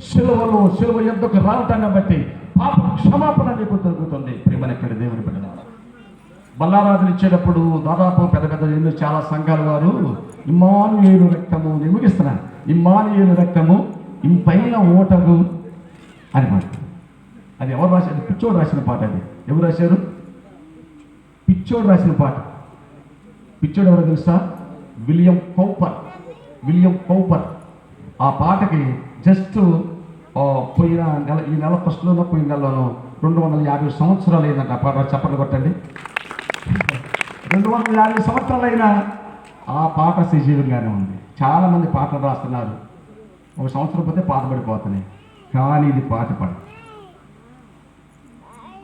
సిలువ యొద్దకు రావటాన్ని బట్టి పాప క్షమాపణ నీకు దొరుకుతుంది. ప్రియమైన దేవుని బిడ్డలారా, బల్లారాధన ఇచ్చేటప్పుడు దాదాపు పెద్ద చాలా సంఘాల వారు ఇమ్మానుయేలు రక్తము, నేను ముగిస్తున్నాను, ఇమ్మానుయేలు రక్తము ఇంపైన ఓటరు అని మాట. అది ఎవరు రాశారు? పిచ్చోడు రాసిన పాట. అది ఎవరు రాశారు? పిచ్చోడు రాసిన పాట. పిచ్చోడు ఎవరో తెలుసా? William Cowper. ఆ పాటకి జస్ట్ పోయిన నెల, ఈ నెల ఫస్ట్లోనో పోయిన నెలలోనో 250 సంవత్సరాలు అయిందంట ఆ పాట. చప్పట్లు కొట్టండి. 250 సంవత్సరాలైనా ఆ పాట సజీవంగానే ఉంది. చాలామంది పాటలు రాస్తున్నారు, ఒక సంవత్సరం పోతే పాట పడిపోతున్నాయి, కానీ ఇది పాట పడదు.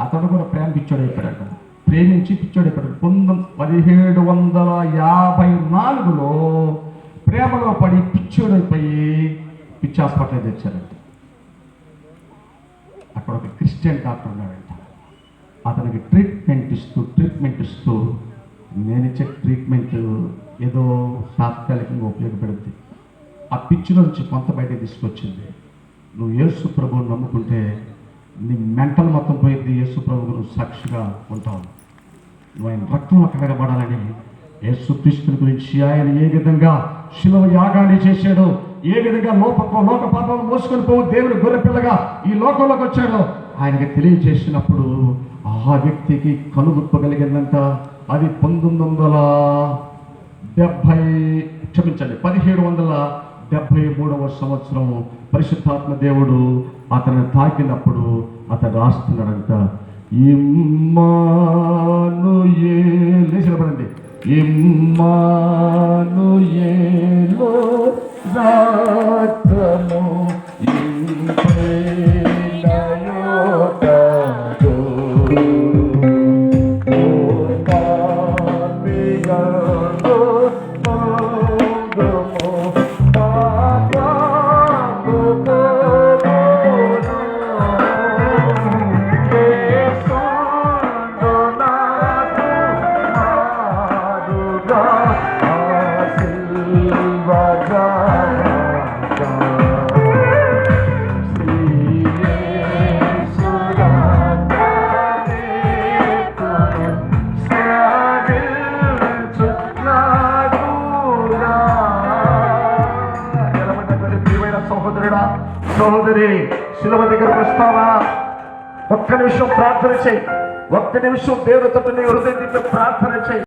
అతడు కూడా ప్రేమ పిచ్చోడైపోయాడు, ప్రేమించి పిచ్చోడైపోయాడు. 1754లో ప్రేమలో పడి పిచ్చోడైపోయి పిచ్చి హాస్పిటల్ తెచ్చారంట. అక్కడ ఒక క్రిస్టియన్ డాక్టర్ ఉన్నాడంట. అతనికి ట్రీట్మెంట్ ఇస్తూ నేను ఇచ్చే ట్రీట్మెంట్ ఏదో తాత్కాలికంగా ఉపయోగపడుతుంది. ఆ పిచ్చి నుంచి కొంత బయటకు తీసుకొచ్చింది. నువ్వు యేసు ప్రభువుని నమ్ముకుంటే నీ మెంటల్ మొత్తం పోయింది. యేసు ప్రభువు నువ్వు సాక్షిగా ఉంటావు. నువ్వు ఆయన రక్తంలో కడగబడాలని యేసు క్రీస్తుని గురించి, ఆయన ఏ విధంగా శిలువ యాగాన్ని చేశాడో, ఏ విధంగా లోక పాపాలను మోసుకొని పోవు దేవుని గొర్రెపిల్లగా ఈ లోకంలోకి వచ్చాడో ఆయనకి తెలియజేసినప్పుడు ఆ వ్యక్తికి కనుగుప్పగలిగిందంట. అది 1773వ సంవత్సరం పరిశుద్ధాత్మ దేవుడు అతను తాకినప్పుడు అతను రాస్తున్నాడంట, ఇమ్మానుయేలు. లేచినపడండి, ఇమ్మానుయేలు రాత్రము సహోదరి, శిలువ దగ్గరకు వస్తావా? ఒక్క నిమిషం ప్రార్థన చేయి. ఒక్క నిమిషం దేవునితో నీ హృదయం ప్రార్థన చేయి.